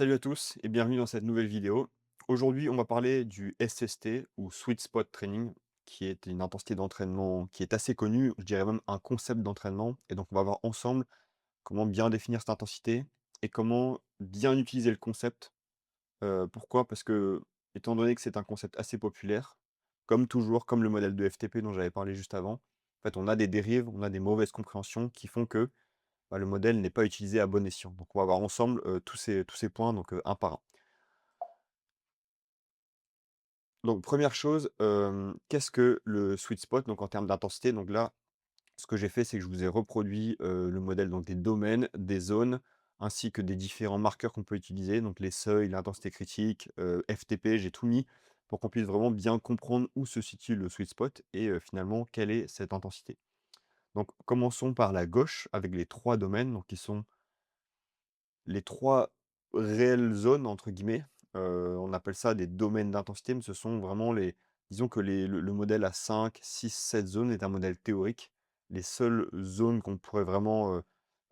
Salut à tous et bienvenue dans cette nouvelle vidéo. Aujourd'hui, on va parler du SST ou Sweet Spot Training, qui est une intensité d'entraînement qui est assez connue, je dirais même un concept d'entraînement. Et donc, on va voir ensemble comment bien définir cette intensité et comment bien utiliser le concept. Pourquoi? Parce que, étant donné que c'est un concept assez populaire, comme toujours, comme le modèle de FTP dont j'avais parlé juste avant, en fait, on a des dérives, on a des mauvaises compréhensions qui font que le modèle n'est pas utilisé à bon escient. Donc, on va voir ensemble tous ces points, donc un par un. Donc première chose, qu'est-ce que le sweet spot? Donc en termes d'intensité, donc là, ce que j'ai fait, c'est que je vous ai reproduit, le modèle donc des domaines, des zones, ainsi que des différents marqueurs qu'on peut utiliser, donc les seuils, l'intensité critique, FTP, j'ai tout mis pour qu'on puisse vraiment bien comprendre où se situe le sweet spot et finalement quelle est cette intensité. Donc commençons par la gauche avec les 3 domaines, donc qui sont les 3 réelles zones entre guillemets, on appelle ça des domaines d'intensité, mais ce sont vraiment les disons que le modèle à 5, 6, 7 zones est un modèle théorique. Les seules zones qu'on pourrait vraiment,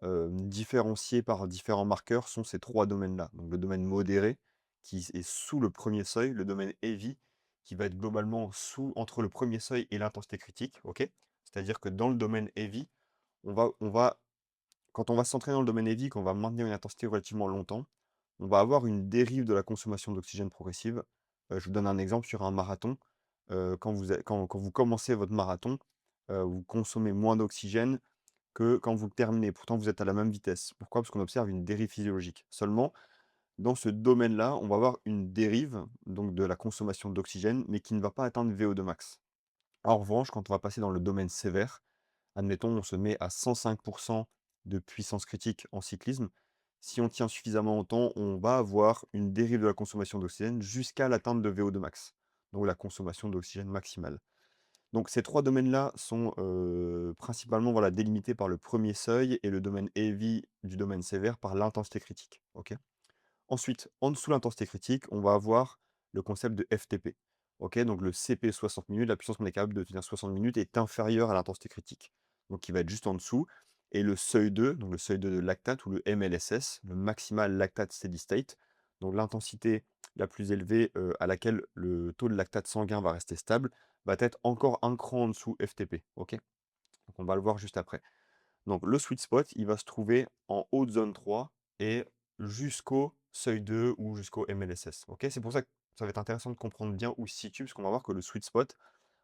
différencier par différents marqueurs sont ces 3 domaines-là. Donc le domaine modéré qui est sous le premier seuil, le domaine heavy qui va être globalement sous entre le premier seuil et l'intensité critique, OK? C'est-à-dire que dans le domaine heavy, on va quand on va s'entraîner dans le domaine heavy, qu'on va maintenir une intensité relativement longtemps, on va avoir une dérive de la consommation d'oxygène progressive. Je vous donne un exemple sur un marathon. Quand vous commencez votre marathon, vous consommez moins d'oxygène que quand vous le terminez. Pourtant, vous êtes à la même vitesse. Pourquoi? Parce qu'on observe une dérive physiologique. Seulement, dans ce domaine-là, on va avoir une dérive donc de la consommation d'oxygène, mais qui ne va pas atteindre VO2 max. En revanche, quand on va passer dans le domaine sévère, admettons, on se met à 105 de puissance critique en cyclisme. Si on tient suffisamment longtemps, on va avoir une dérive de la consommation d'oxygène jusqu'à l'atteinte de VO2 max, donc la consommation d'oxygène maximale. Donc ces 3 domaines-là sont, principalement, voilà, délimités par le premier seuil et le domaine heavy du domaine sévère par l'intensité critique, OK? Ensuite, en dessous de l'intensité critique, on va avoir le concept de FTP. OK, donc le CP 60 minutes, la puissance qu'on est capable de tenir 60 minutes est inférieure à l'intensité critique. Donc il va être juste en dessous. Et le seuil 2, donc le seuil 2 de lactate ou le MLSS, le maximal lactate steady state, donc l'intensité la plus élevée à laquelle le taux de lactate sanguin va rester stable, va être encore un cran en dessous FTP. OK, donc on va le voir juste après. Donc le sweet spot, il va se trouver en haut de zone 3 et jusqu'au seuil 2 ou jusqu'au MLSS. OK? C'est pour ça que ça va être intéressant de comprendre bien où il se situe, parce qu'on va voir que le sweet spot,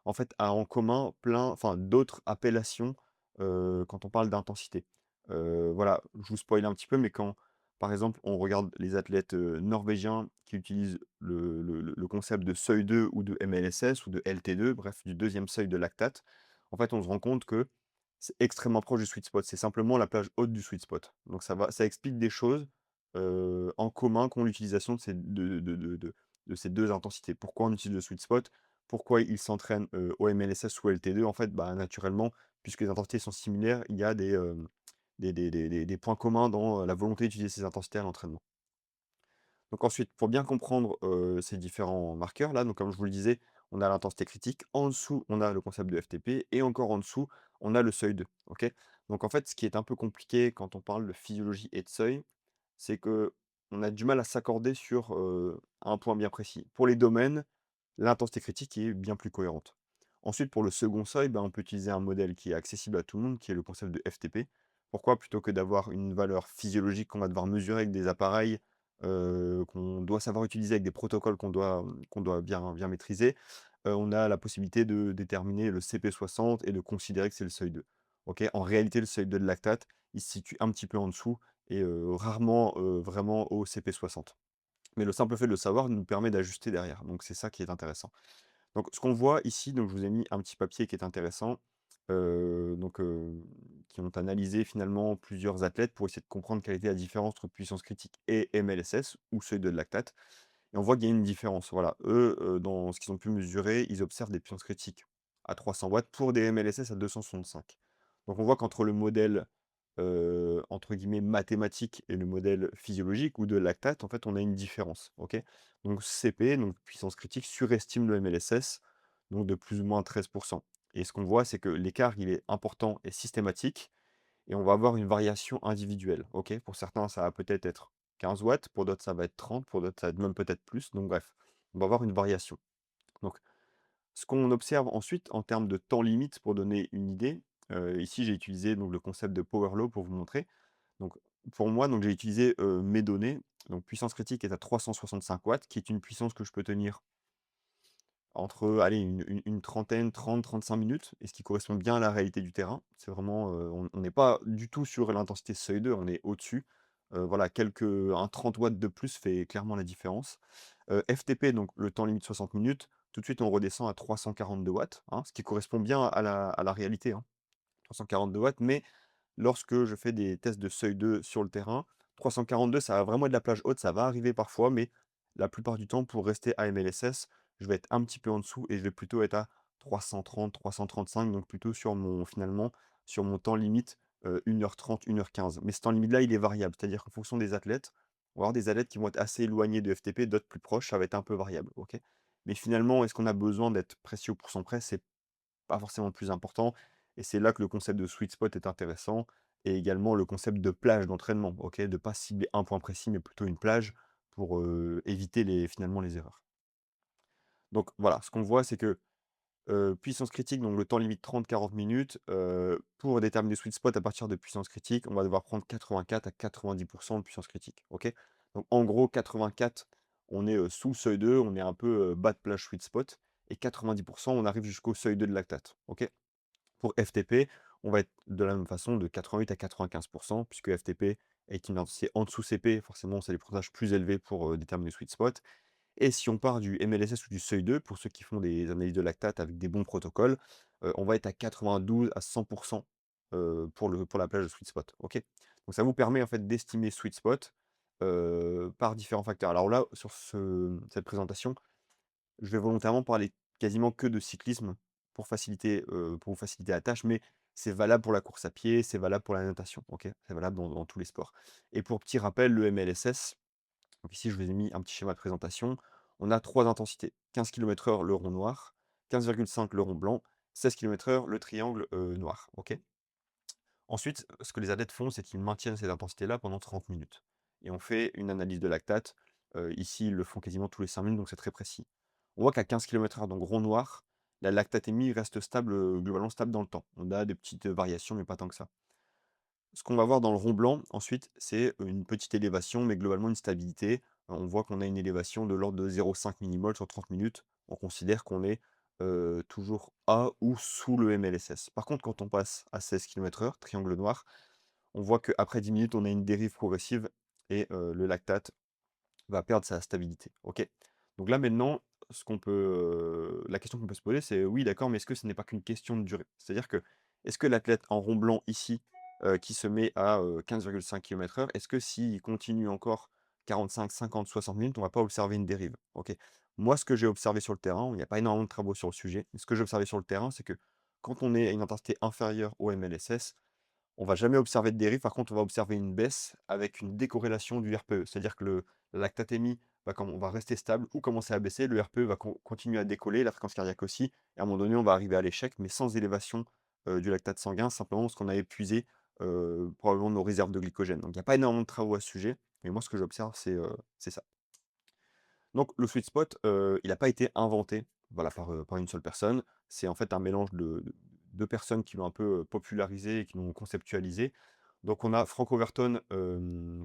en fait, a en commun d'autres appellations, quand on parle d'intensité. Voilà, je vous spoil un petit peu, mais quand, par exemple, on regarde les athlètes, norvégiens qui utilisent le concept de seuil 2 ou de MLSS ou de LT2, bref, du deuxième seuil de lactate, en fait, on se rend compte que c'est extrêmement proche du sweet spot. C'est simplement la plage haute du sweet spot. Donc ça explique des choses, en commun qu'ont l'utilisation de ces 2 intensités. Pourquoi on utilise le sweet spot? Pourquoi ils s'entraînent, au MLSS ou LT2? En fait, naturellement, puisque les intensités sont similaires, il y a des points communs dans, la volonté d'utiliser ces intensités à l'entraînement. Donc ensuite, pour bien comprendre, ces différents marqueurs-là, donc comme je vous le disais, on a l'intensité critique. En dessous, on a le concept de FTP et encore en dessous, on a le seuil 2, OK? Donc en fait, ce qui est un peu compliqué quand on parle de physiologie et de seuil, c'est que on a du mal à s'accorder sur, un point bien précis. Pour les domaines, l'intensité critique est bien plus cohérente. Ensuite, pour le second seuil, on peut utiliser un modèle qui est accessible à tout le monde, qui est le concept de FTP. Pourquoi? Plutôt que d'avoir une valeur physiologique qu'on va devoir mesurer avec des appareils, qu'on doit savoir utiliser avec des protocoles qu'on doit bien maîtriser, on a la possibilité de déterminer le CP60 et de considérer que c'est le seuil 2. OK? En réalité, le seuil 2 de lactate, il se situe un petit peu en dessous et rarement, vraiment au CP60. Mais le simple fait de le savoir nous permet d'ajuster derrière, donc c'est ça qui est intéressant. Donc ce qu'on voit ici, donc je vous ai mis un petit papier qui est intéressant, qui ont analysé finalement plusieurs athlètes pour essayer de comprendre quelle était la différence entre puissance critique et MLSS ou seuil de lactate. Et on voit qu'il y a une différence. Voilà, eux, dans ce qu'ils ont pu mesurer, ils observent des puissances critiques à 300 watts pour des MLSS à 265. Donc on voit qu'entre le modèle, entre guillemets «mathématique» et le modèle physiologique ou de lactate, en fait, on a une différence, OK? Donc CP, donc puissance critique, surestime le MLSS, donc de plus ou moins 13. Et ce qu'on voit, c'est que l'écart, il est important et systématique et on va avoir une variation individuelle, OK? Pour certains, ça va peut-être être 15 watts, pour d'autres, ça va être 30, pour d'autres, ça va être même peut-être plus. Donc bref, on va avoir une variation. Donc ce qu'on observe ensuite en termes de temps limite pour donner une idée, ici j'ai utilisé donc le concept de power law pour vous montrer. Donc pour moi, donc j'ai utilisé, mes données, donc puissance critique est à 365 watts, qui est une puissance que je peux tenir entre, allez, une trentaine, 30-35 minutes, et ce qui correspond bien à la réalité du terrain. C'est vraiment, on n'est pas du tout sur l'intensité seuil 2, on est au-dessus. Voilà, un 30 watts de plus fait clairement la différence. FTP, donc le temps limite 60 minutes, tout de suite on redescend à 342 watts, hein, ce qui correspond bien à la réalité, hein. 342 watts, mais lorsque je fais des tests de seuil 2 sur le terrain, 342, ça va vraiment être de la plage haute, ça va arriver parfois, mais la plupart du temps, pour rester à MLSS, je vais être un petit peu en dessous et je vais plutôt être à 330, 335, donc plutôt sur finalement, sur mon temps limite, 1h30, 1h15. Mais ce temps limite-là, il est variable, c'est-à-dire qu'en fonction des athlètes, on va avoir des athlètes qui vont être assez éloignés de FTP, d'autres plus proches, ça va être un peu variable, OK? Mais finalement, est-ce qu'on a besoin d'être précis au pourcent près? C'est pas forcément le plus important, et c'est là que le concept de sweet spot est intéressant, et également le concept de plage d'entraînement, OK? De pas cibler un point précis, mais plutôt une plage pour, éviter finalement les erreurs. Donc voilà, ce qu'on voit, c'est que, puissance critique, donc le temps limite 30-40 minutes, pour déterminer sweet spot à partir de puissance critique, on va devoir prendre 84 à 90 de puissance critique, OK? Donc en gros 84, on est, sous le seuil 2, on est un peu, bas de plage sweet spot, et 90, on arrive jusqu'au seuil 2 de lactate, OK? Pour FTP, on va être de la même façon de 88 à 95, puisque FTP est une intensité en dessous CP, forcément c'est des pourcentages plus élevés pour, déterminer le sweet spot. Et si on part du MLSS ou du seuil 2, pour ceux qui font des analyses de lactate avec des bons protocoles, on va être à 92 à 100, pour la plage de sweet spot, OK? Donc ça vous permet en fait d'estimer sweet spot, par différents facteurs. Alors là, sur cette présentation, je vais volontairement parler quasiment que de cyclisme pour vous faciliter la tâche, mais c'est valable pour la course à pied, c'est valable pour la natation, OK? C'est valable dans tous les sports. Et pour petit rappel, le MLSS, donc ici je vous ai mis un petit schéma de présentation, on a 3 intensités: 15 km/h le rond noir, 15,5 le rond blanc, 16 km/h le triangle, noir, OK? Ensuite, ce que les athlètes font, c'est qu'ils maintiennent cette intensité-là pendant 30 minutes, et on fait une analyse de lactate. Ici, ils le font quasiment tous les 5 minutes, donc c'est très précis. On voit qu'à 15 km/h, donc rond noir, la lactatémie reste stable, globalement stable dans le temps. On a des petites, variations, mais pas tant que ça. Ce qu'on va voir dans le rond blanc ensuite, c'est une petite élévation, mais globalement une stabilité. On voit qu'on a une élévation de l'ordre de 0,5 millimoles sur 30 minutes. On considère qu'on est, toujours à ou sous le MLSS. Par contre, quand on passe à 16 km/h, triangle noir, on voit qu'après 10 minutes, on a une dérive progressive, et le lactate va perdre sa stabilité. OK. Donc là maintenant, la question qu'on peut se poser, c'est: «Oui, d'accord, mais est-ce que ce n'est pas qu'une question de durée?» C'est-à-dire que, est-ce que l'athlète en rond blanc ici, qui se met à, 15,5 km/h, est-ce que s'il continue encore 45, 50, 60 minutes, on va pas observer une dérive? OK. Moi, ce que j'ai observé sur le terrain, il n'y a pas énormément de travaux sur le sujet, mais ce que j'ai observé sur le terrain, c'est que quand on est à une intensité inférieure au MLSS, on va jamais observer de dérive. Par contre, on va observer une baisse avec une décorrélation du RPE. C'est-à-dire que la lactatémie va rester stable ou commencer à baisser, le RPE va continuer à décoller, la fréquence cardiaque aussi, et à un moment donné, on va arriver à l'échec, mais sans élévation, du lactate sanguin, simplement parce qu'on a épuisé, probablement nos réserves de glycogène. Donc il n'y a pas énormément de travaux à ce sujet, mais moi ce que j'observe, c'est ça. Donc le sweet spot, il n'a pas été inventé, voilà, par une seule personne. C'est en fait un mélange de personnes qui l'ont un peu, popularisé et qui l'ont conceptualisé. Donc on a Frank Overton,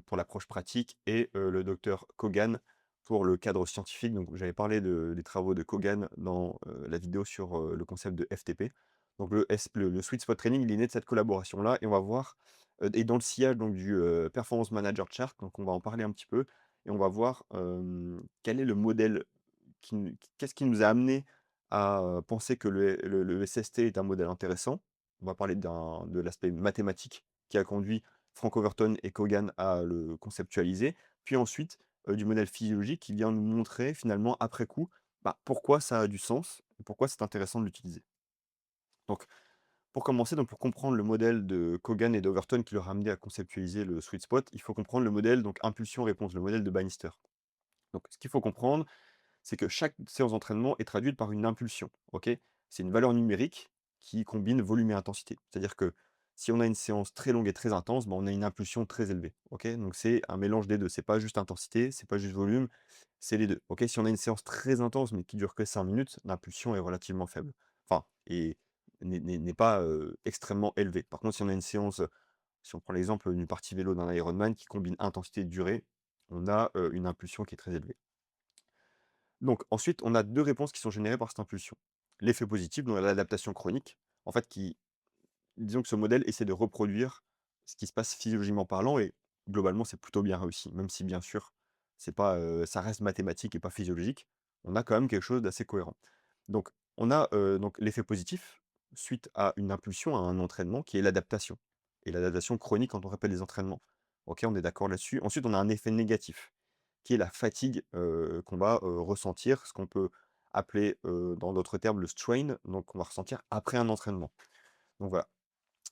pour l'approche pratique, et le docteur Kogan pour le cadre scientifique. Donc j'avais parlé des travaux de Kogan dans, la vidéo sur, le concept de FTP. Donc le sweet spot training, il est né de cette collaboration-là, et on va voir, et dans le sillage donc du, performance manager chart, donc on va en parler un petit peu, et on va voir, quel est le modèle qu'est-ce qui nous a amené à, penser que le SST est un modèle intéressant. On va parler de l'aspect mathématique qui a conduit Frank Overton et Kogan à le conceptualiser. Puis ensuite, du modèle physiologique qui vient nous montrer finalement après coup, pourquoi ça a du sens et pourquoi c'est intéressant de l'utiliser. Donc pour commencer, donc pour comprendre le modèle de Kogan et d'Overton qui leur a amené à conceptualiser le sweet spot, il faut comprendre le modèle donc impulsion-réponse, le modèle de Bannister. Donc ce qu'il faut comprendre, c'est que chaque séance d'entraînement est traduite par une impulsion, OK? C'est une valeur numérique qui combine volume et intensité. C'est-à-dire que Si on a une séance très longue et très intense, on a une impulsion très élevée, OK? Donc c'est un mélange des 2. C'est pas juste intensité, c'est pas juste volume, c'est les 2, OK? Si on a une séance très intense, mais qui dure que 5 minutes, l'impulsion est relativement faible. Enfin, et n'est pas, extrêmement élevée. Par contre, si on a une séance, si on prend l'exemple d'une partie vélo d'un Ironman qui combine intensité et durée, on a, une impulsion qui est très élevée. Donc ensuite, on a 2 réponses qui sont générées par cette impulsion. L'effet positif, donc l'adaptation chronique, en fait, qui disons que ce modèle essaie de reproduire ce qui se passe physiologiquement parlant et globalement, c'est plutôt bien réussi. Même si bien sûr, c'est pas, ça reste mathématique et pas physiologique, on a quand même quelque chose d'assez cohérent. Donc on a, donc l'effet positif suite à une impulsion, à un entraînement qui est l'adaptation et l'adaptation chronique quand on répète les entraînements. OK, on est d'accord là-dessus. Ensuite, on a un effet négatif qui est la fatigue, qu'on va, ressentir, ce qu'on peut appeler, dans d'autres termes, le strain, donc on va ressentir après un entraînement. Donc voilà.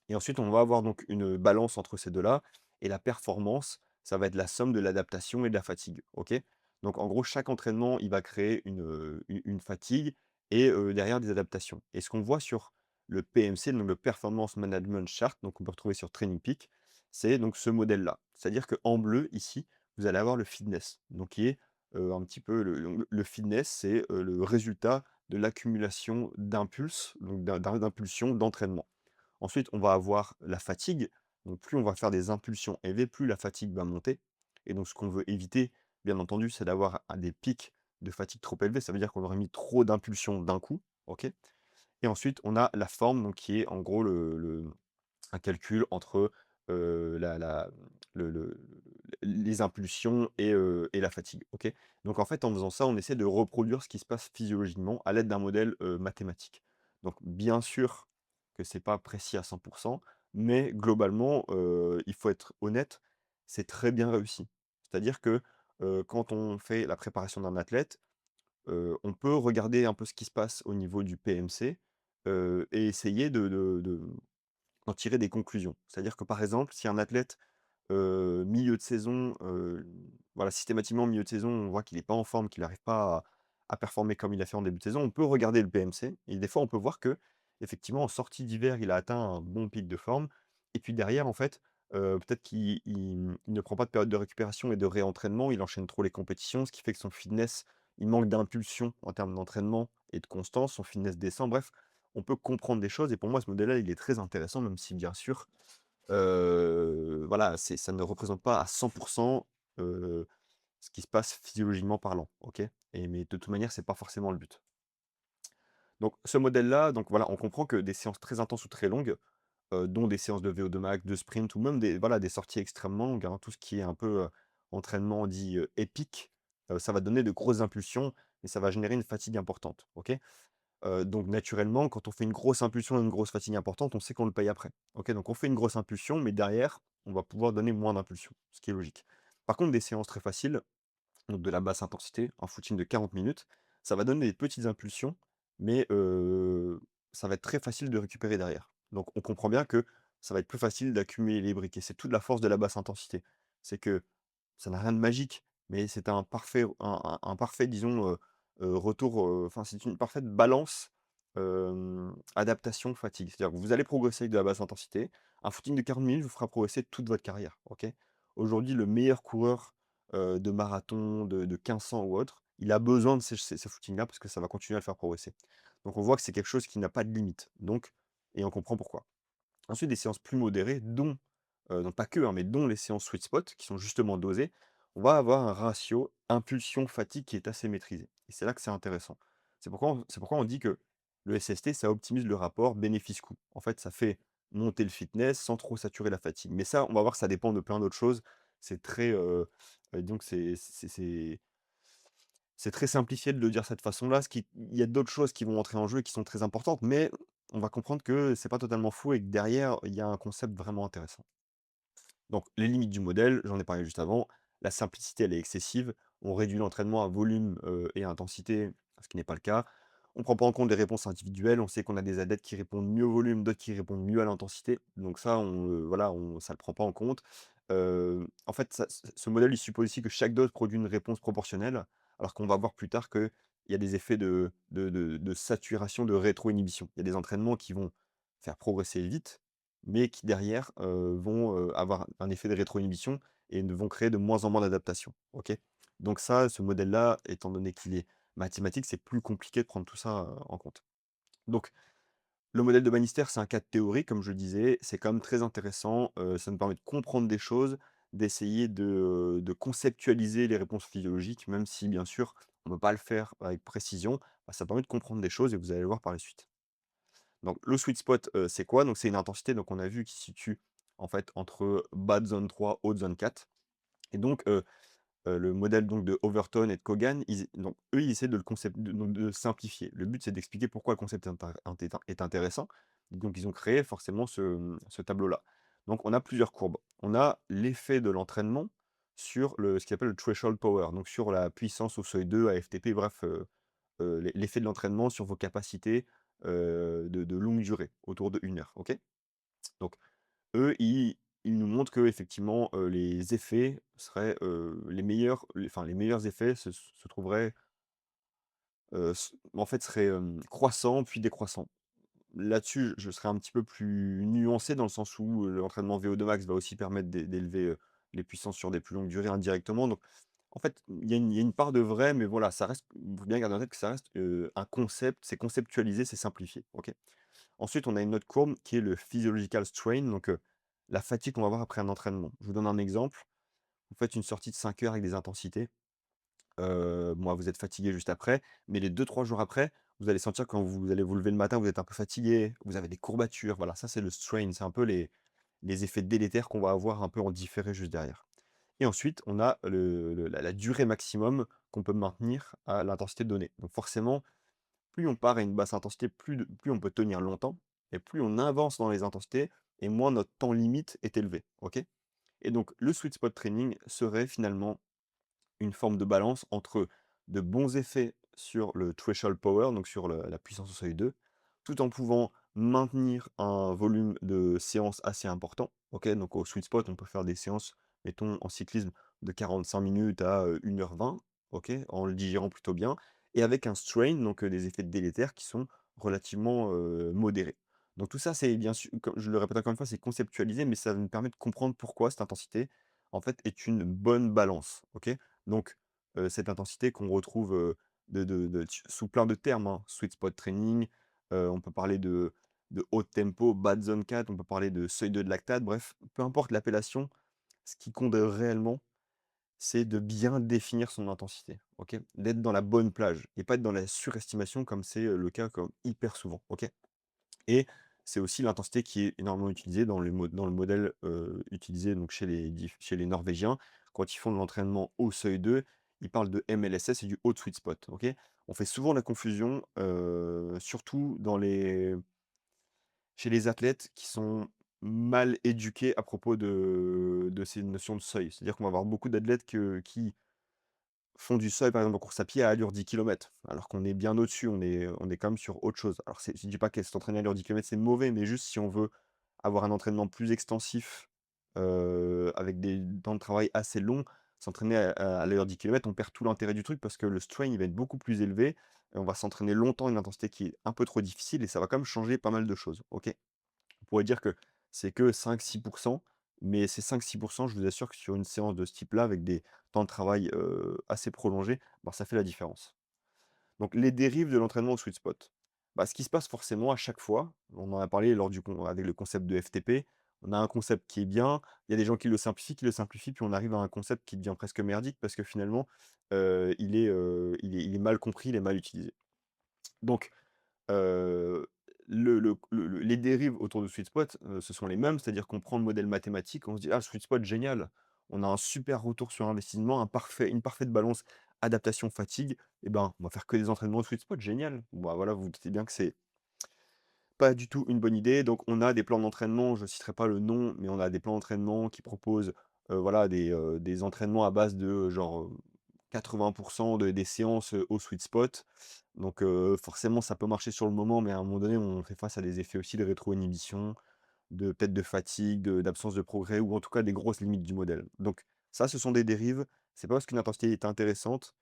Et ensuite, on va avoir donc une balance entre ces 2 là et la performance, ça va être la somme de l'adaptation et de la fatigue, OK? Donc en gros, chaque entraînement, il va créer une fatigue et derrière des adaptations. Et ce qu'on voit sur le PMC, donc le Performance Management Chart, donc on peut retrouver sur Training Peak, c'est donc ce modèle-là. C'est-à-dire qu'en bleu, ici, vous allez avoir le fitness, donc qui est, un petit peu le fitness, c'est, le résultat de l'accumulation d'impulses, donc d'impulsions d'entraînement. Ensuite, on va avoir la fatigue. Donc, plus on va faire des impulsions élevées, plus la fatigue va monter. Et donc, ce qu'on veut éviter, bien entendu, c'est d'avoir des pics de fatigue trop élevés. Ça veut dire qu'on aurait mis trop d'impulsions d'un coup. OK. Et ensuite, on a la forme, donc qui est en gros un calcul entre le- les impulsions et la fatigue. OK. Donc, en fait, en faisant ça, on essaie de reproduire ce qui se passe physiologiquement à l'aide d'un modèle mathématique. Donc, bien sûr que c'est pas précis à 100%, mais globalement, il faut être honnête, c'est très bien réussi. C'est-à-dire que quand on fait la préparation d'un athlète, on peut regarder un peu ce qui se passe au niveau du PMC et essayer d'en tirer des conclusions. C'est-à-dire que, par exemple, si un athlète, milieu de saison, voilà, systématiquement, milieu de saison, on voit qu'il est pas en forme, qu'il n'arrive pas à performer comme il a fait en début de saison, on peut regarder le PMC et des fois, on peut voir que effectivement en sortie d'hiver, il a atteint un bon pic de forme et puis derrière, en fait, peut-être qu'il ne prend pas de période de récupération et de réentraînement, il enchaîne trop les compétitions, ce qui fait que son fitness, il manque d'impulsion en termes d'entraînement et de constance, son fitness descend. Bref, on peut comprendre des choses et pour moi, ce modèle-là, il est très intéressant, même si bien sûr, voilà, ça ne représente pas à 100 ce qui se passe physiologiquement parlant, OK? Mais de toute manière, c'est pas forcément le but. Donc ce modèle-là, donc voilà, on comprend que des séances très intenses ou très longues, dont des séances de VO2 max, de sprint ou même des sorties extrêmement longues, hein, tout ce qui est un peu, entraînement dit, épique, ça va donner de grosses impulsions et ça va générer une fatigue importante, OK? Donc naturellement, quand on fait une grosse impulsion et une grosse fatigue importante, on sait qu'on le paye après. OK? Donc on fait une grosse impulsion, mais derrière, on va pouvoir donner moins d'impulsion, ce qui est logique. Par contre, des séances très faciles, donc de la basse intensité, un footing de 40 minutes, ça va donner des petites impulsions, mais ça va être très facile de récupérer derrière. Donc on comprend bien que ça va être plus facile d'accumuler les briques et c'est toute la force de la basse intensité. C'est que ça n'a rien de magique, mais c'est un parfait disons, retour, enfin c'est une parfaite balance, adaptation-fatigue. C'est-à-dire que vous allez progresser avec de la basse intensité. Un footing de 40 minutes vous fera progresser toute votre carrière, OK? Aujourd'hui, le meilleur coureur, de marathon, de 1500 ou autre, il a besoin de ces footings-là parce que ça va continuer à le faire progresser. Donc on voit que c'est quelque chose qui n'a pas de limite, donc et on comprend pourquoi. Ensuite, des séances plus modérées, dont, non pas que, hein, mais dont les séances sweet spot, qui sont justement dosées, on va avoir un ratio impulsion-fatigue qui est assez maîtrisé. Et c'est là que c'est intéressant. C'est pourquoi on dit que le SST, ça optimise le rapport bénéfice-coût. En fait, ça fait monter le fitness sans trop saturer la fatigue. Mais ça, on va voir que ça dépend de plein d'autres choses. C'est très, donc c'est très simplifié de le dire de cette façon-là. Il y a d'autres choses qui vont entrer en jeu et qui sont très importantes, mais on va comprendre que c'est pas totalement faux et que derrière, il y a un concept vraiment intéressant. Donc les limites du modèle, j'en ai parlé juste avant, la simplicité, elle est excessive. On réduit l'entraînement à volume, et à intensité, ce qui n'est pas le cas. On prend pas en compte des réponses individuelles. On sait qu'on a des adeptes qui répondent mieux au volume, d'autres qui répondent mieux à l'intensité. Donc ça, voilà, ça le prend pas en compte. En fait, ce modèle, il suppose aussi que chaque dose produit une réponse proportionnelle, alors qu'on va voir plus tard qu'il y a des effets de saturation, de rétro-inhibition. Il y a des entraînements qui vont faire progresser vite, mais qui derrière, vont, avoir un effet de rétroinhibition et ne vont créer de moins en moins d'adaptation, OK? Donc ça, ce modèle-là, étant donné qu'il est mathématique, c'est plus compliqué de prendre tout ça, en compte. Donc le modèle de Bannister, c'est un cas de théorie, comme je le disais, c'est quand même très intéressant, ça nous permet de comprendre des choses, d'essayer de conceptualiser les réponses physiologiques, même si bien sûr, on ne peut pas le faire avec précision, bah, ça permet de comprendre des choses et vous allez le voir par la suite. Donc le sweet spot, c'est quoi? Donc c'est une intensité, donc on a vu qui se situe en fait entre bas de zone 3, haut de zone 4 et donc le modèle donc de Overton et de Kogan, donc eux, ils essaient de le concept de simplifier. Le but, c'est d'expliquer pourquoi le concept est intéressant. Donc ils ont créé forcément ce tableau-là. Donc on a plusieurs courbes. On a l'effet de l'entraînement sur ce qu'il appelle le threshold power, donc sur la puissance au seuil 2 à FTP, bref, l'effet de l'entraînement sur vos capacités, de longue durée, autour de 1 heure, OK? Donc eux, ils nous montrent qu'effectivement, les effets seraient, les meilleurs effets se trouveraient, en fait, seraient, croissants puis décroissants. Là-dessus, je serais un petit peu plus nuancé dans le sens où, l'entraînement VO2 max va aussi permettre d'élever, les puissances sur des plus longues durées indirectement. Donc en fait, il y a une part de vrai, mais voilà, ça reste, faut bien garder en tête que ça reste, un concept, c'est conceptualisé, c'est simplifié, OK? Ensuite, on a une autre courbe qui est le physiological strain, donc la fatigue qu'on va avoir après un entraînement. Je vous donne un exemple. Vous faites une sortie de 5 heures avec des intensités. Moi, vous êtes fatigué juste après, mais les 2-3 jours après, vous allez sentir quand vous allez vous lever le matin, vous êtes un peu fatigué, vous avez des courbatures. Voilà, ça, c'est le strain. C'est un peu les effets délétères qu'on va avoir un peu en différé juste derrière. Et ensuite, on a la durée maximum qu'on peut maintenir à l'intensité donnée. Donc forcément, plus on part à une basse intensité, plus on peut tenir longtemps et plus on avance dans les intensités et moins notre temps limite est élevé, OK? Et donc le sweet spot training serait finalement une forme de balance entre de bons effets sur le threshold power, donc sur la puissance au seuil 2, tout en pouvant maintenir un volume de séances assez important. OK, donc au sweet spot, on peut faire des séances, mettons en cyclisme, de 45 minutes à 1 h 20, OK, en le digérant plutôt bien, et avec un strain, donc des effets délétères qui sont relativement modérés. Donc tout ça, c'est bien sûr, comme je le répète encore une fois, c'est conceptualisé, mais ça nous permet de comprendre pourquoi cette intensité, en fait, est une bonne balance. OK, donc, cette intensité qu'on retrouve, sous plein de termes, hein. Sweet spot training, on peut parler de haut tempo, bad zone 4, on peut parler de seuil de lactate, bref, peu importe l'appellation, ce qui compte réellement, c'est de bien définir son intensité, OK? D'être dans la bonne plage et pas être dans la surestimation comme c'est, le cas comme hyper souvent, OK? Et c'est aussi l'intensité qui est énormément utilisée dans le modèle, utilisé donc chez les Norvégiens. Quand ils font de l'entraînement au seuil 2, ils parlent de MLSS et du hot sweet spot, OK? On fait souvent la confusion, surtout chez les athlètes qui sont mal éduqués à propos de ces notions de seuil. C'est-à-dire qu'on va avoir beaucoup d'athlètes qui font du seuil, par exemple, en course à pied à allure 10 kilomètres, alors qu'on est bien au-dessus, on est quand même sur autre chose. Alors je dis pas que s'entraîner à allure 10 kilomètres, c'est mauvais, mais juste si on veut avoir un entraînement plus extensif, avec des temps de travail assez longs, s'entraîner à l'allure 10 kilomètres, on perd tout l'intérêt du truc parce que le strain, il va être beaucoup plus élevé et on va s'entraîner longtemps à une intensité qui est un peu trop difficile et ça va quand même changer pas mal de choses, OK? On pourrait dire que c'est que 5-6, mais ces 5-6, je vous assure que sur une séance de ce type-là, avec des temps de travail, assez prolongés, bah, ça fait la différence. Donc les dérives de l'entraînement au sweet spot. Bah, ce qui se passe forcément à chaque fois, on en a parlé lors du con avec le concept de FTP, on a un concept qui est bien, il y a des gens qui le simplifient, puis on arrive à un concept qui devient presque merdique parce que finalement, il est mal compris, il est mal utilisé. Donc Heu, les dérives autour de sweet spot, ce sont les mêmes, c'est-à-dire qu'on prend le modèle mathématique, on se dit: «Ah, sweet spot génial, on a un super retour sur investissement, une parfaite balance adaptation-fatigue, et ben, on va faire que des entraînements au sweet spot, génial». Bah, voilà, vous vous doutez bien que c'est pas du tout une bonne idée. Donc on a des plans d'entraînement, je ne citerai pas le nom, mais on a des plans d'entraînement qui proposent, voilà, des entraînements à base de, genre, 80 des séances, au sweet spot. Donc forcément ça peut marcher sur le moment, mais à un moment donné, on fait face à des effets aussi de rétroinhibition, de peut-être de fatigue, d'absence de progrès ou en tout cas des grosses limites du modèle. Donc ça, ce sont des dérives. C'est pas parce qu'une intensité est intéressante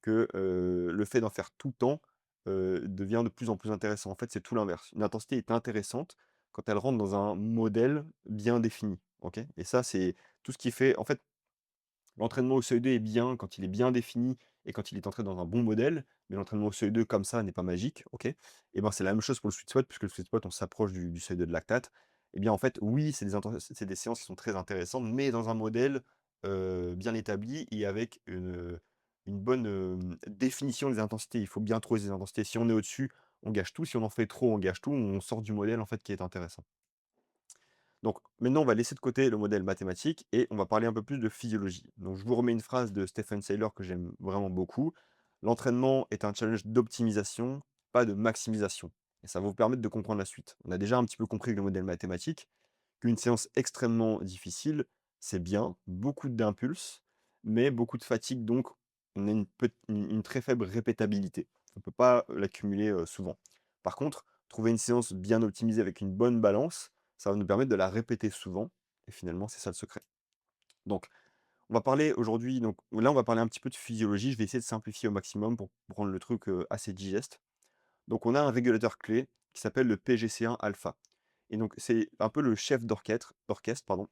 que, le fait d'en faire tout le temps, devient de plus en plus intéressant. En fait, c'est tout l'inverse. Une intensité est intéressante quand elle rentre dans un modèle bien défini, OK? Et ça, c'est tout ce qui fait en fait, l'entraînement au seuil 2 est bien quand il est bien défini et quand il est entré dans un bon modèle, mais l'entraînement au seuil 2 comme ça n'est pas magique, OK? Et ben, c'est la même chose pour le sweet spot puisque le sweet spot, on s'approche du seuil 2 de lactate. Et bien, en fait, oui, c'est des séances qui sont très intéressantes, mais dans un modèle, bien établi et avec une bonne, définition des intensités. Il faut bien trouver ses intensités. Si on est au-dessus, on gâche tout. Si on en fait trop, on gâche tout. On sort du modèle, en fait, qui est intéressant. Donc maintenant, on va laisser de côté le modèle mathématique et on va parler un peu plus de physiologie. Donc je vous remets une phrase de Stephen Saylor que j'aime vraiment beaucoup. L'entraînement est un challenge d'optimisation, pas de maximisation. Et ça va vous permettre de comprendre la suite. On a déjà un petit peu compris que le modèle mathématique, qu'une séance extrêmement difficile, c'est bien, beaucoup d'impulses, mais beaucoup de fatigue, donc on a une très faible répétabilité. On ne peut pas l'accumuler souvent. Par contre, trouver une séance bien optimisée avec une bonne balance, ça va nous permettre de la répéter souvent et finalement, c'est ça le secret. Donc, on va parler aujourd'hui donc là, on va parler un petit peu de physiologie. Je vais essayer de simplifier au maximum pour rendre le truc, assez digeste. Donc on a un régulateur clé qui s'appelle le PGC1 alpha et donc c'est un peu le chef d'orchestre, pardon,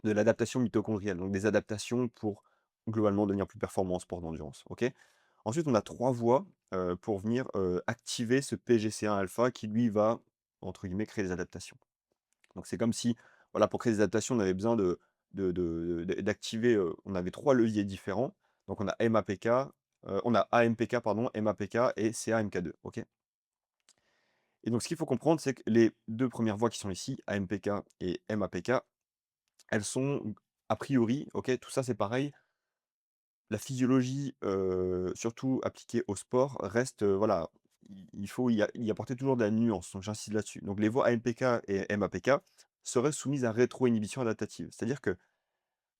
de l'adaptation mitochondrienne, donc des adaptations pour globalement devenir plus performant en sport d'endurance, OK? Ensuite, on a 3 voies, pour venir, activer ce PGC1 alpha qui lui va, entre guillemets, «créer des adaptations». Donc c'est comme si, voilà, pour créer des adaptations, on avait besoin d'activer, on avait 3 leviers différents. Donc on a MAPK, on a AMPK pardon, MAPK et CAMK2, OK? Et donc ce qu'il faut comprendre, c'est que les 2 premières voies qui sont ici, AMPK et MAPK, elles sont a priori, OK, tout ça c'est pareil. La physiologie, surtout appliquée au sport, reste, voilà, il faut y apporter toujours de la nuance, donc j'insiste là-dessus. Donc les voies AMPK et MAPK seraient soumises à rétro-inhibition adaptative. C'est-à-dire que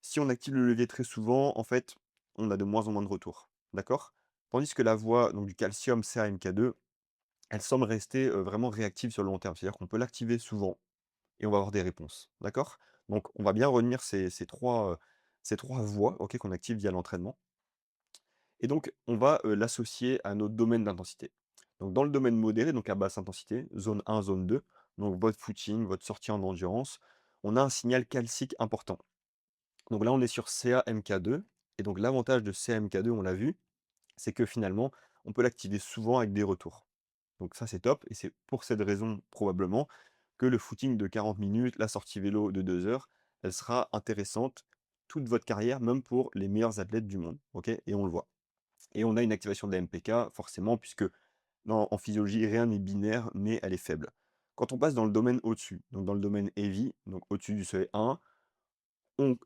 si on active le levier très souvent, en fait, on a de moins en moins de retours, d'accord? Tandis que la voie donc du calcium CAMK2, elle semble rester, vraiment réactive sur le long terme. C'est-à-dire qu'on peut l'activer souvent et on va avoir des réponses, d'accord? Donc on va bien retenir ces 3 voies, OK, qu'on active via l'entraînement. Et donc, on va, l'associer à notre domaine d'intensité. Donc dans le domaine modéré, donc à basse intensité, zone 1, zone 2, donc votre footing, votre sortie en endurance, on a un signal calcique important. Donc là, on est sur CA-MK2 et donc l'avantage de CA-MK2, on l'a vu, c'est que finalement, on peut l'activer souvent avec des retours. Donc ça, c'est top et c'est pour cette raison, probablement, que le footing de 40 minutes, la sortie vélo de 2 heures, elle sera intéressante toute votre carrière, même pour les meilleurs athlètes du monde, OK? Et on le voit. Et on a une activation de la MPK, forcément, puisque en physiologie, rien n'est binaire, mais elle est faible. Quand on passe dans le domaine au-dessus, donc dans le domaine heavy, donc au-dessus du seuil 1,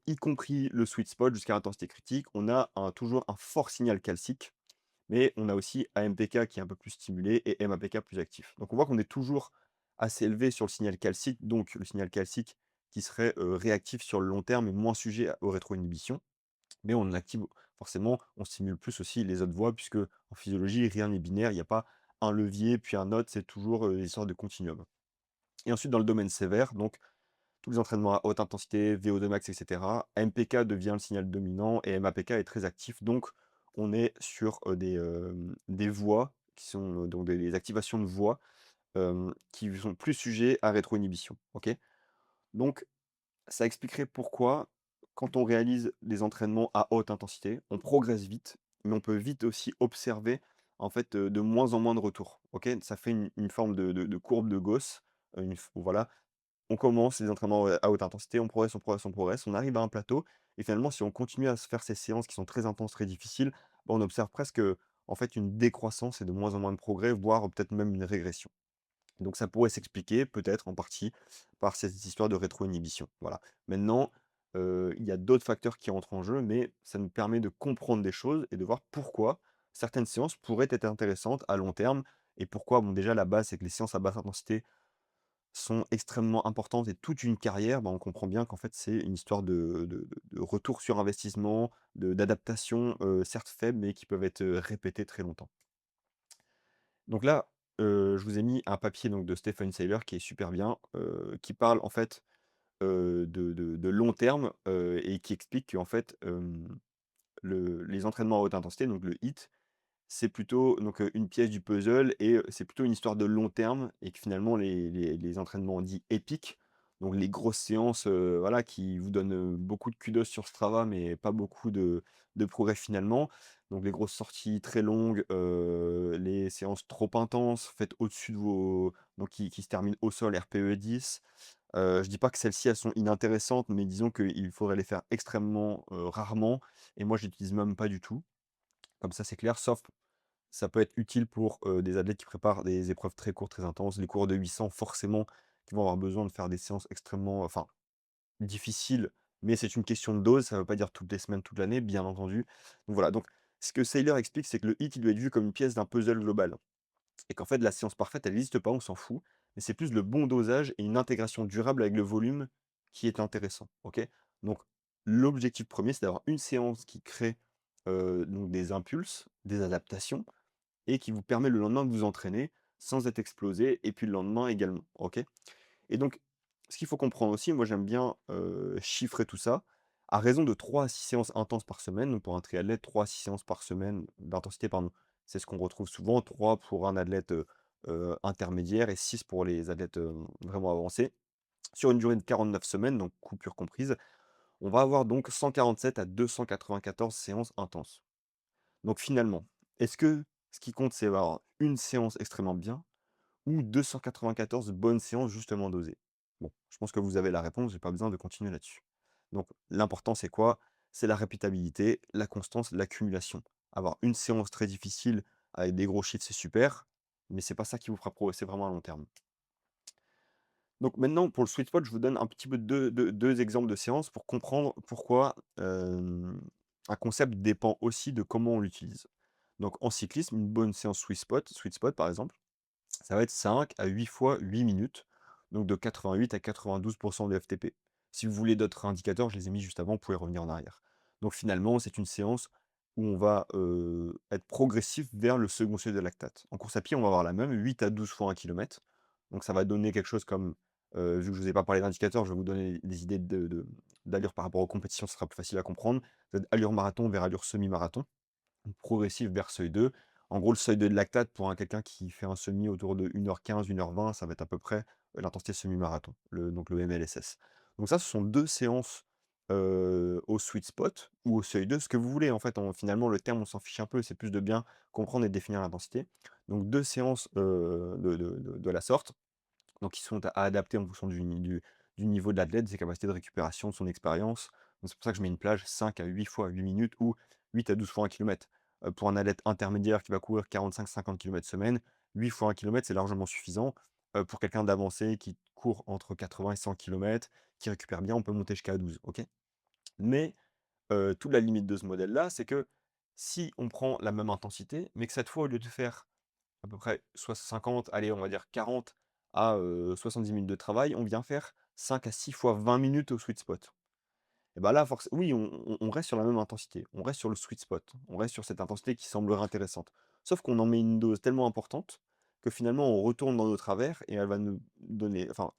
y compris le sweet spot jusqu'à intensité critique, on a toujours un fort signal calcique, mais on a aussi AMPK qui est un peu plus stimulé et MAPK plus actif. Donc on voit qu'on est toujours assez élevé sur le signal calcique, donc le signal calcique qui serait réactif sur le long terme et moins sujet aux rétro-inhibitions. Mais on active forcément, on stimule plus aussi les autres voies puisque en physiologie, rien n'est binaire, il n'y a pas un levier puis un autre, c'est toujours, des sortes de continuum. Et ensuite dans le domaine sévère, donc tous les entraînements à haute intensité, VO2 max et cetera, MPK devient le signal dominant et MAPK est très actif, donc on est sur, des voies qui sont, donc des activations de voies, qui sont plus sujets à rétro-inhibition, OK? Donc ça expliquerait pourquoi, quand on réalise des entraînements à haute intensité, on progresse vite, mais on peut vite aussi observer, en fait, de moins en moins de retours. OK? Ça fait une forme de courbe de Gauss, une f voilà. On commence les entraînements, à haute intensité, on progresse, on progresse, on progresse, on arrive à un plateau et finalement, si on continue à se faire ces séances qui sont très intenses, très difficiles, bah, on observe presque, en fait, une décroissance et de moins en moins de progrès, voire peut-être même une régression. Donc ça pourrait s'expliquer peut-être en partie par cette histoire de rétro-inhibition, voilà. Maintenant, il y a d'autres facteurs qui entrent en jeu, mais ça nous permet de comprendre des choses et de voir pourquoi certaines séances pourraient être intéressantes à long terme et pourquoi, bon, déjà la base, c'est que les séances à basse intensité sont extrêmement importantes et toute une carrière, bah, on comprend bien qu'en fait, c'est une histoire de retour sur investissement, d'adaptation, certes faibles, mais qui peuvent être, répétées très longtemps. Donc là, je vous ai mis un papier donc de Stephen Seiler qui est super bien, qui parle en fait, de long terme, et qui explique qu'en fait, les entraînements à haute intensité, donc le HIIT, c'est plutôt donc, une pièce du puzzle et c'est plutôt une histoire de long terme et que finalement les entraînements dits épiques, donc les grosses séances, voilà, qui vous donnent, beaucoup de kudos sur Strava, mais pas beaucoup de progrès finalement. Donc les grosses sorties très longues, les séances trop intenses faites au-dessus de vos donc qui se terminent au sol RPE 10. Je dis pas que celles-ci, elles sont inintéressantes, mais disons qu'il faudrait les faire extrêmement, rarement et moi je l'utilise même pas du tout. Comme ça, c'est clair, sauf ça peut être utile pour, des athlètes qui préparent des épreuves très courtes, très intenses. Les coureurs de 800 forcément, qui vont avoir besoin de faire des séances extrêmement enfin, difficiles, mais c'est une question de dose, ça ne veut pas dire toutes les semaines, toute l'année, bien entendu. Donc voilà, donc ce que Seiler explique, c'est que le HIIT, il doit être vu comme une pièce d'un puzzle global et qu'en fait, la séance parfaite, elle n'existe pas, on s'en fout, mais c'est plus le bon dosage et une intégration durable avec le volume qui est intéressant, OK? Donc l'objectif premier, c'est d'avoir une séance qui crée, donc des impulses, des adaptations et qui vous permet le lendemain de vous entraîner sans être explosé et puis le lendemain également, OK? Et donc ce qu'il faut comprendre aussi, moi j'aime bien, chiffrer tout ça, à raison de 3 à 6 séances intenses par semaine, donc pour un triathlète, 3 à 6 séances par semaine d'intensité, pardon, c'est ce qu'on retrouve souvent, 3 pour un athlète, intermédiaire et 6 pour les athlètes, vraiment avancés. Sur une durée de 49 semaines, donc coupure comprise, on va avoir donc 147 à 294 séances intenses. Donc finalement, est-ce que ce qui compte, c'est avoir une séance extrêmement bien ou 294 bonnes séances justement dosées? Bon, je pense que vous avez la réponse, j'ai pas besoin de continuer là-dessus. Donc l'important, c'est quoi? C'est la répétabilité, la constance, l'accumulation. Avoir une séance très difficile avec des gros chiffres, c'est super, mais c'est pas ça qui vous fera progresser vraiment à long terme. Donc maintenant, pour le sweet spot, je vous donne un petit peu deux exemples de séances pour comprendre pourquoi, un concept dépend aussi de comment on l'utilise. Donc en cyclisme, une bonne séance sweet spot par exemple, ça va être 5 à 8 fois 8 minutes, donc de 88 à 92 de FTP. Si vous voulez d'autres indicateurs, je les ai mis juste avant, vous pouvez revenir en arrière. Donc finalement, c'est une séance où on va, être progressif vers le second seuil de lactate. En course à pied, on va avoir la même, 8 à 12 fois 1 kilomètre. Donc ça va donner quelque chose comme, vu que je ne vous ai pas parlé d'indicateurs, je vais vous donner des idées d'allure par rapport aux compétitions, ce sera plus facile à comprendre. Ça va être allure marathon vers allure semi-marathon progressif vers seuil 2. En gros, le seuil 2 de lactate pour un quelqu'un qui fait un semi autour de 1h15, 1h20, ça va être à peu près, l'intensité semi-marathon, donc le MLSS. Donc ça, ce sont 2 séances, au sweet spot ou au seuil 2, ce que vous voulez en fait, finalement le terme on s'en fiche un peu, c'est plus de bien comprendre et définir l'intensité. Donc 2 séances, de la sorte, donc qui sont à adapter en fonction du niveau de l'athlète, de ses capacités de récupération, de son expérience. Donc c'est pour ça que je mets une plage 5 à 8 fois 8 minutes ou 8 à 12 fois 1 kilomètre. Pour un athlète intermédiaire qui va courir 45-50 kilomètres semaine, 8 fois 1 kilomètre, c'est largement suffisant. Pour quelqu'un d'avancé qui court entre 80 et 100 kilomètres, qui récupère bien, on peut monter jusqu'à 12, OK? Mais, toute la limite de ce modèle-là, c'est que si on prend la même intensité, mais que cette fois, au lieu de faire à peu près 50, allez, on va dire 40 à 70 minutes de travail, on vient faire 5 à 6 fois 20 minutes au sweet spot. Et bah là, forc oui, on reste sur la même intensité, on reste sur le sweet spot, on reste sur cette intensité qui semblerait intéressante. Sauf qu'on en met une dose tellement importante que finalement on retourne dans nos travers et elle va nous donner enfin,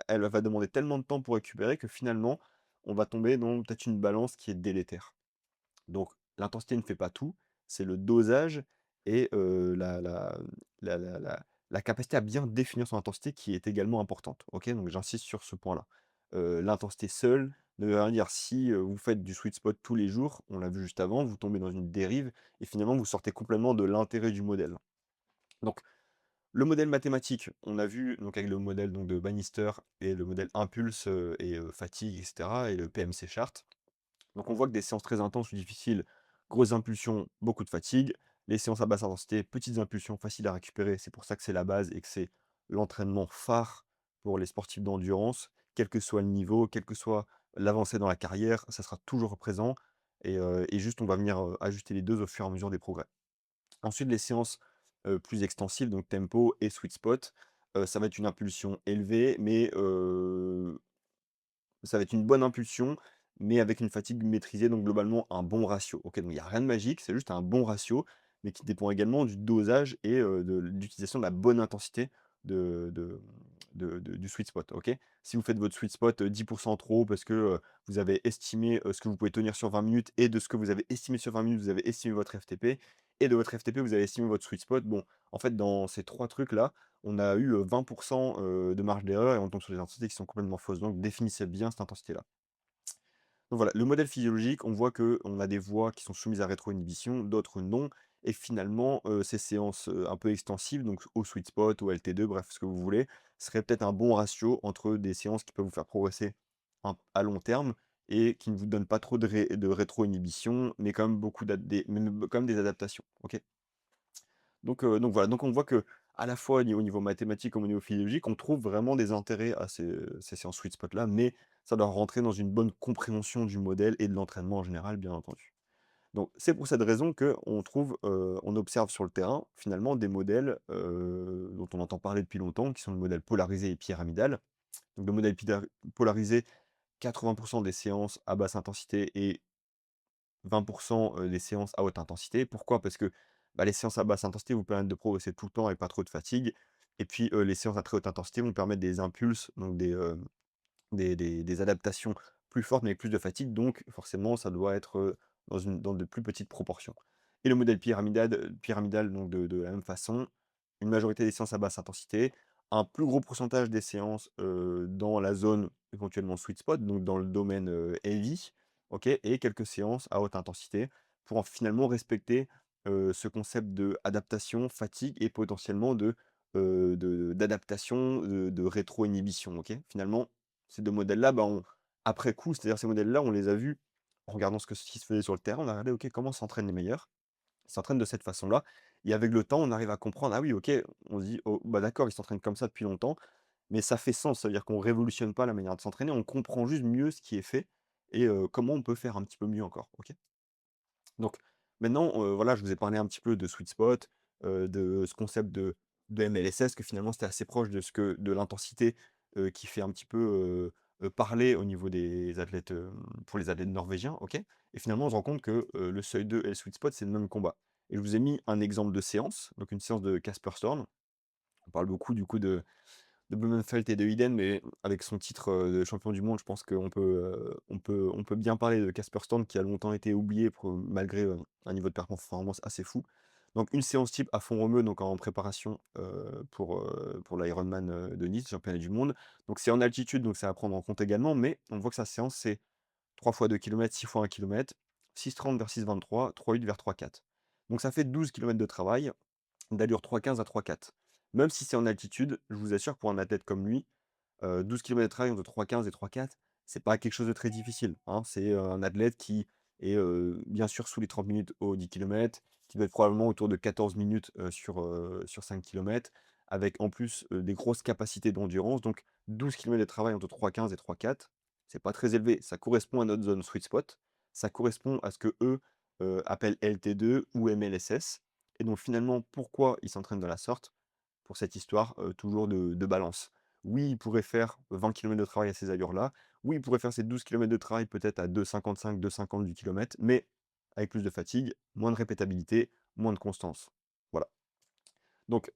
elle va demander tellement de temps pour récupérer que finalement, on va tomber dans peut-être une balance qui est délétère. Donc l'intensité ne fait pas tout, c'est le dosage et la capacité à bien définir son intensité qui est également importante, OK? Donc j'insiste sur ce point-là. L'intensité seule ne veut rien dire. Si, vous faites du sweet spot tous les jours, on l'a vu juste avant, vous tombez dans une dérive et finalement vous sortez complètement de l'intérêt du modèle. Donc le modèle mathématique, on a vu donc avec le modèle donc de Bannister et le modèle impulse, et fatigue et cetera et le PMC chart. Donc on voit que des séances très intenses ou difficiles, grosses impulsions, beaucoup de fatigue. Les séances à basse intensité, petites impulsions, faciles à récupérer. C'est pour ça que c'est la base et que c'est l'entraînement phare pour les sportifs d'endurance, quel que soit le niveau, quelle que soit l'avancée dans la carrière, ça sera toujours présent et juste on va venir, ajuster les 2 au fur et à mesure des progrès. Ensuite, les séances, plus extensives, donc tempo et sweet spot, ça va être une impulsion élevée mais ça va être une bonne impulsion, mais avec une fatigue maîtrisée, donc globalement un bon ratio. OK, donc il y a rien de magique, c'est juste un bon ratio, mais qui dépend également du dosage et de l'utilisation de la bonne intensité de de du sweet spot, OK? Si vous faites votre sweet spot, 10 trop haut parce que, vous avez estimé, ce que vous pouvez tenir sur 20 minutes et de ce que vous avez estimé sur 20 minutes, vous avez estimé votre FTP et de votre FTP, vous avez estimé votre sweet spot. Bon, en fait, dans ces 3 trucs-là, on a eu, 20 de marge d'erreur et on tombe sur des intensités qui sont complètement fausses. Donc définissez bien cette intensité-là. Donc voilà, le modèle physiologique, on voit qu'on a des voies qui sont soumises à rétroinhibition, d'autres non. Et finalement, ces séances, un peu extensives, donc au sweet spot, au LT2, bref, ce que vous voulez, serait peut-être un bon ratio entre des séances qui peuvent vous faire progresser à long terme et qui ne vous donnent pas trop de rétroinhibition, mais quand même beaucoup quand même des adaptations. OK? Donc voilà, donc on voit que à la fois au niveau mathématique comme au niveau physiologique, on trouve vraiment des intérêts à ces séances sweet spot là, mais ça doit rentrer dans une bonne compréhension du modèle et de l'entraînement en général, bien entendu. Donc c'est pour cette raison qu'on trouve, on observe sur le terrain, finalement, des modèles, dont on entend parler depuis longtemps, qui sont le modèle polarisé et pyramidal. Donc le modèle polarisé, 80 des séances à basse intensité et 20 des séances à haute intensité. Pourquoi? Parce que, bah, les séances à basse intensité vous permettent de progresser tout le temps avec pas trop de fatigue et puis, les séances à très haute intensité vont permettre des impulses, donc des adaptations plus fortes mais avec plus de fatigue, donc forcément ça doit être, dans de plus petites proportions. Et le modèle pyramidal donc de la même façon, une majorité des séances à basse intensité, un plus gros pourcentage des séances, dans la zone éventuellement sweet spot, donc dans le domaine, heavy, OK? Et quelques séances à haute intensité pour en finalement respecter, ce concept d'adaptation, fatigue et potentiellement d'adaptation, de rétro-inhibition, OK? Finalement, ces 2 modèles-là, bah, après coup, c'est-à-dire ces modèles-là, on les a vus en regardant ce qui se faisait sur le terrain, on a regardé, OK, comment s'entraînent les meilleurs? Ils s'entraînent de cette façon-là et avec le temps, on arrive à comprendre, ah oui, OK, on se dit: «Oh, bah, d'accord, ils s'entraînent comme ça depuis longtemps», mais ça fait sens, ça veut dire qu'on révolutionne pas la manière de s'entraîner, on comprend juste mieux ce qui est fait et comment on peut faire un petit peu mieux encore, OK? Donc maintenant, voilà, je vous ai parlé un petit peu de sweet spot, de ce concept de MLSS, que finalement c'était assez proche de l'intensité, qui fait un petit peu, parler au niveau des athlètes, pour les athlètes norvégiens, OK? Et finalement, on se rend compte que, le seuil 2 et le sweet spot, c'est le même combat. Et je vous ai mis un exemple de séance, donc une séance de Casper Storm. On parle beaucoup du coup de Blumenfeld et de Iden, mais avec son titre, de champion du monde, je pense qu'on peut bien parler de Casper Storm qui a longtemps été oublié malgré, un niveau de performance assez fou. Donc une séance type à fond romeu, donc en préparation, pour l'Ironman, de Nice, championnat du monde. Donc c'est en altitude, donc c'est à prendre en compte également, mais on voit que sa séance, c'est 3 fois 2 kilomètres, 6 fois 1 kilomètre, 6,30 vers 6,23, 3,8 vers 3,4. Donc ça fait 12 kilomètres de travail d'allure 3,15 à 3,4. Même si c'est en altitude, je vous assure que pour un athlète comme lui, 12 kilomètres de trail entre 3,15 et 3,4, c'est pas quelque chose de très difficile, hein. C'est, un athlète qui est, bien sûr sous les 30 minutes aux 10 kilomètres, qui doit être probablement autour de 14 minutes, sur 5 kilomètres, avec en plus, des grosses capacités d'endurance. Donc 12 kilomètres de travail entre 3,15 et 3,4, c'est pas très élevé. Ça correspond à notre zone sweet spot. Ça correspond à ce qu'eux, appellent LT2 ou MLSS. Et donc finalement, pourquoi ils s'entraînent de la sorte? Pour cette histoire, toujours de balance. Oui, il pourrait faire 20 kilomètres de travail à ces allures-là. Oui, il pourrait faire ces 12 kilomètres de travail peut-être à 2,55, 2,50 du kilomètre, mais avec plus de fatigue, moins de répétabilité, moins de constance. Voilà. Donc,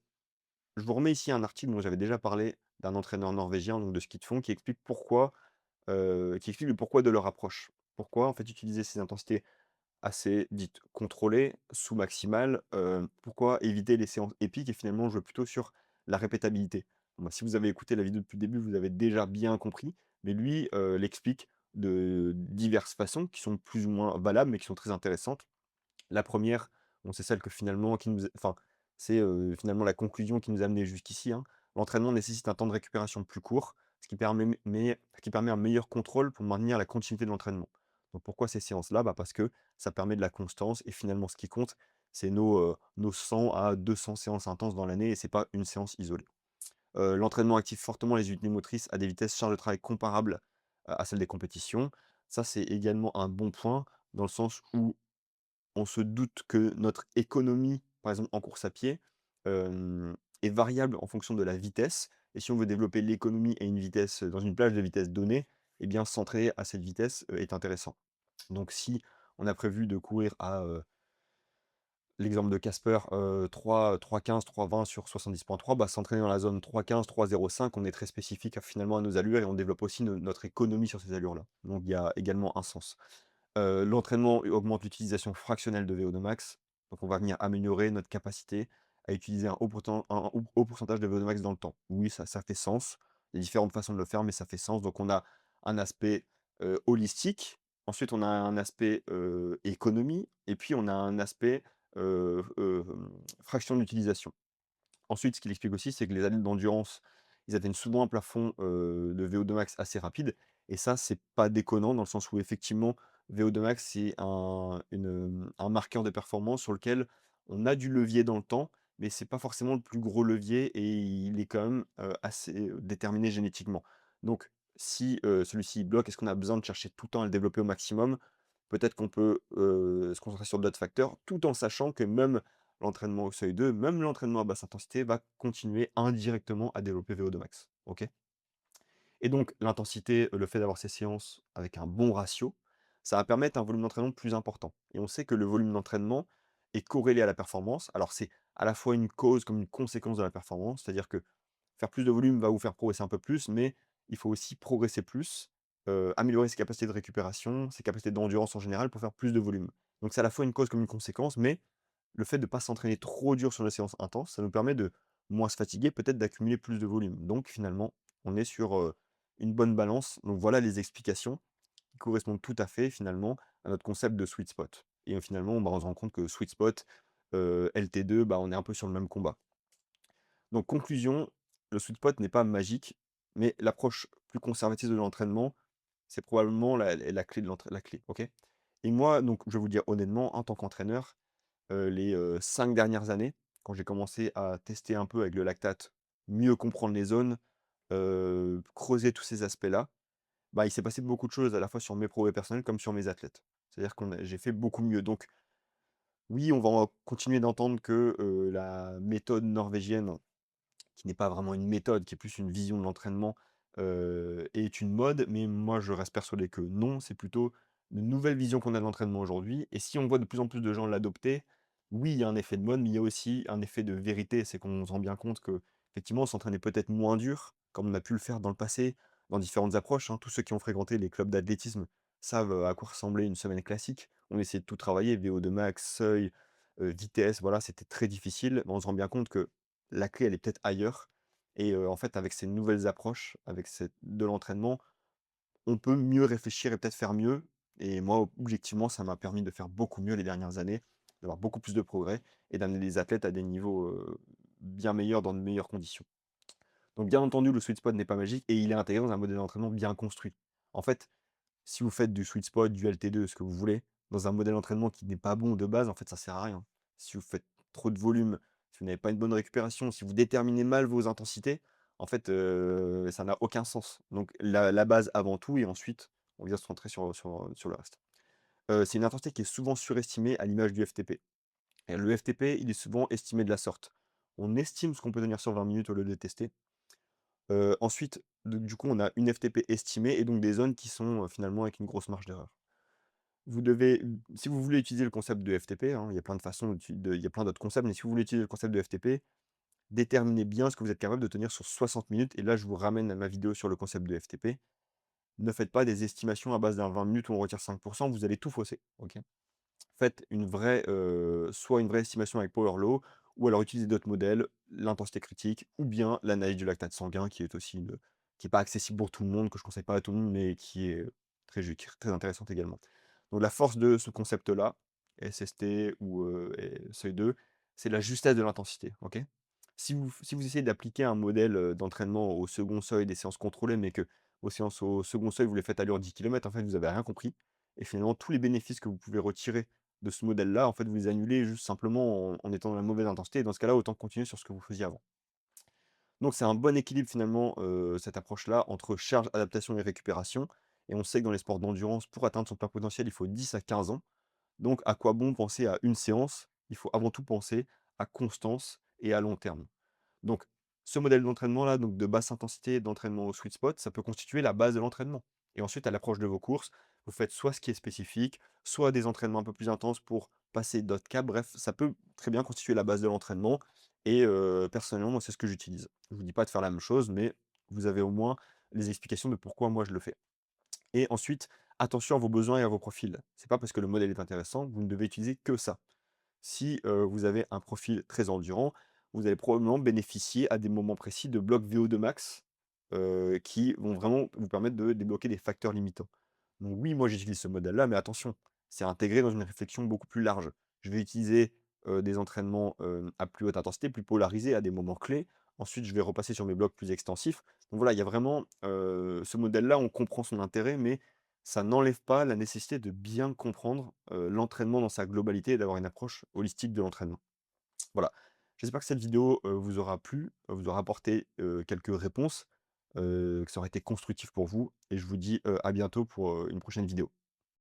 je vous remets ici un article dont j'avais déjà parlé d'un entraîneur norvégien, donc de ski de fond, qui explique le pourquoi de leur approche. Pourquoi en fait utiliser ces intensités assez dites contrôlées, sous-maximales, pourquoi éviter les séances épiques et finalement jouer plutôt sur la répétabilité? Bon, bah, si vous avez écouté la vidéo depuis le début, vous avez déjà bien compris, mais lui, l'explique de diverses façons qui sont plus ou moins valables, mais qui sont très intéressantes. La première, bon, c'est celle que finalement qui nous enfin, c'est, finalement la conclusion qui nous a amenés jusqu'ici, hein. L'entraînement nécessite un temps de récupération plus court, ce qui permet un meilleur contrôle pour maintenir la continuité de l'entraînement. Donc pourquoi ces séances-là? Bah, parce que ça permet de la constance et finalement ce qui compte, c'est nos 100 à 200 séances intenses dans l'année et c'est pas une séance isolée. L'entraînement active fortement les unités motrices à des vitesses charge de travail comparables à celles des compétitions. Ça, c'est également un bon point dans le sens où on se doute que notre économie, par exemple en course à pied, est variable en fonction de la vitesse et si on veut développer l'économie et une vitesse, dans une plage de vitesse donnée, eh bien s'entraîner à cette vitesse, est intéressant. Donc si on a prévu de courir à, l'exemple de Casper, 3,15-3,20 sur 70,3, bah, s'entraîner dans la zone 3,15-3,05, on est très spécifique finalement à nos allures et on développe aussi notre économie sur ces allures-là. Donc il y a également un sens. L'entraînement augmente l'utilisation fractionnelle de VO2 max. Donc on va venir améliorer notre capacité à utiliser un haut pourcentage de VO2 max dans le temps. Oui, ça fait sens. Il y a différentes façons de le faire, mais ça fait sens. Donc on a un aspect, holistique, ensuite on a un aspect, économie et puis on a un aspect, fraction d'utilisation. Ensuite, ce qu'il explique aussi, c'est que les athlètes d'endurance, ils atteignent souvent un plafond, de VO2 max assez rapide et ça, c'est pas déconnant dans le sens où effectivement, VO2 max, c'est un marqueur de performance sur lequel on a du levier dans le temps, mais c'est pas forcément le plus gros levier et il est quand même, assez, déterminé génétiquement. Donc si, celui-ci bloque, est-ce qu'on a besoin de chercher tout le temps à le développer au maximum? Peut-être qu'on peut, se concentrer sur d'autres facteurs, tout en sachant que même l'entraînement au seuil 2, même l'entraînement à basse intensité va continuer indirectement à développer VO2 max, OK? Et donc l'intensité, le fait d'avoir ces séances avec un bon ratio, ça va permettre un volume d'entraînement plus important. Et on sait que le volume d'entraînement est corrélé à la performance. Alors c'est à la fois une cause comme une conséquence de la performance, c'est-à-dire que faire plus de volume va vous faire progresser un peu plus, mais il faut aussi progresser plus, améliorer ses capacités de récupération, ses capacités d'endurance en général pour faire plus de volume. Donc c'est à la fois une cause comme une conséquence, mais le fait de ne pas s'entraîner trop dur sur les séances intenses, ça nous permet de moins se fatiguer, peut-être d'accumuler plus de volume. Donc finalement, on est sur, une bonne balance. Donc voilà les explications qui correspondent tout à fait finalement à notre concept de sweet spot. Et finalement, bah, on se rend compte que sweet spot, LT2, bah, on est un peu sur le même combat. Donc conclusion, le sweet spot n'est pas magique, mais l'approche plus conservatrice de l'entraînement, c'est probablement la clé de la clé, OK? Et moi, donc je vais vous dire honnêtement, en tant qu'entraîneur, les, 5 dernières années, quand j'ai commencé à tester un peu avec le lactate, mieux comprendre les zones, creuser tous ces aspects-là, bah, il s'est passé beaucoup de choses à la fois sur mes progrès personnels comme sur mes athlètes. C'est-à-dire j'ai fait beaucoup mieux. Donc oui, on va continuer d'entendre que, la méthode norvégienne qui n'est pas vraiment une méthode, qui est plus une vision de l'entraînement, est une mode, mais moi je reste persuadé que non, c'est plutôt une nouvelle vision qu'on a de l'entraînement aujourd'hui et si on voit de plus en plus de gens l'adopter, oui, il y a un effet de mode, mais il y a aussi un effet de vérité. C'est qu'on se rend bien compte qu'effectivement s'entraîner peut-être moins dur, comme on a pu le faire dans le passé, dans différentes approches, hein. Tous ceux qui ont fréquenté les clubs d'athlétisme savent, à quoi ressemblait une semaine classique. On essayait de tout travailler, VO2 max, seuil, vitesse, voilà, c'était très difficile, mais on se rend bien compte que la clé, elle est peut-être ailleurs et en fait, avec ces nouvelles approches, avec cette de l'entraînement, on peut mieux réfléchir et peut-être faire mieux et moi, objectivement, ça m'a permis de faire beaucoup mieux les dernières années, d'avoir beaucoup plus de progrès et d'amener les athlètes à des niveaux, bien meilleurs, dans de meilleures conditions. Donc bien entendu, le sweet spot n'est pas magique et il est intégré dans un modèle d'entraînement bien construit. En fait, si vous faites du sweet spot, du LT2, ce que vous voulez, dans un modèle d'entraînement qui n'est pas bon de base, en fait, ça sert à rien. Si vous faites trop de volume, si vous n'avez pas une bonne récupération, si vous déterminez mal vos intensités, en fait, ça n'a aucun sens. Donc la base avant tout et ensuite, on vient se centrer sur le reste. C'est une intensité qui est souvent surestimée à l'image du FTP et le FTP, il est souvent estimé de la sorte. On estime ce qu'on peut tenir sur 20 minutes au lieu de tester. Ensuite, du coup, on a une FTP estimée et donc des zones qui sont, finalement avec une grosse marge d'erreur. Vous devez si vous voulez utiliser le concept de FTP, hein, il y a plein de façons il y a plein d'autres concepts, mais si vous voulez utiliser le concept de FTP, déterminez bien ce que vous êtes capable de tenir sur 60 minutes et là, je vous ramène à ma vidéo sur le concept de FTP. Ne faites pas des estimations à base d'un 20 minutes où on retire 5, vous allez tout fausser, OK? Faites une vraie, soit une vraie estimation avec Power Law ou alors utilisez d'autres modèles, l'intensité critique ou bien l'analyse du lactate sanguin qui est aussi qui est pas accessible pour tout le monde, que je conseille pas à tout le monde, mais qui est très intéressante également. Donc la force de ce concept-là, SST ou et seuil 2, c'est la justesse de l'intensité, OK? Si vous essayez d'appliquer un modèle, d'entraînement au second seuil, des séances contrôlées, mais que vos séances au second seuil, vous les faites à l'heure 10 kilomètres, en fait, vous avez rien compris et finalement tous les bénéfices que vous pouvez retirer de ce modèle-là, en fait, vous les annulez juste simplement en étant dans la mauvaise intensité et dans ce cas-là, autant continuer sur ce que vous faisiez avant. Donc c'est un bon équilibre finalement, cette approche-là entre charge, adaptation et récupération et on sait que dans les sports d'endurance, pour atteindre son plein potentiel, il faut 10 à 15 ans. Donc à quoi bon penser à une séance? Il faut avant tout penser à constance et à long terme. Donc, ce modèle d'entraînement-là, donc de basse intensité, d'entraînement au sweet spot, ça peut constituer la base de l'entraînement. Et ensuite, à l'approche de vos courses, vous faites soit ce qui est spécifique, soit des entraînements un peu plus intenses pour passer d'autres caps. Bref, ça peut très bien constituer la base de l'entraînement. Et personnellement, moi, c'est ce que j'utilise. Je vous dis pas de faire la même chose, mais vous avez au moins les explications de pourquoi moi je le fais. Et ensuite, attention à vos besoins et à vos profils. C'est pas parce que le modèle est intéressant que vous ne devez utiliser que ça. Si, vous avez un profil très endurant, vous allez probablement bénéficier à des moments précis de blocs VO2 max, qui vont vraiment vous permettre de débloquer des facteurs limitants. Donc oui, moi j'utilise ce modèle-là, mais attention, c'est intégré dans une réflexion beaucoup plus large. Je vais utiliser, des entraînements, à plus haute intensité, plus polarisés à des moments clés. Ensuite, je vais repasser sur mes blocs plus extensifs. Donc voilà, il y a vraiment, ce modèle-là, on comprend son intérêt, mais ça n'enlève pas la nécessité de bien comprendre, l'entraînement dans sa globalité et d'avoir une approche holistique de l'entraînement. Voilà. J'espère que cette vidéo, vous aura plu, vous aura apporté, quelques réponses, que ça aura été constructif pour vous et je vous dis, à bientôt pour, une prochaine vidéo.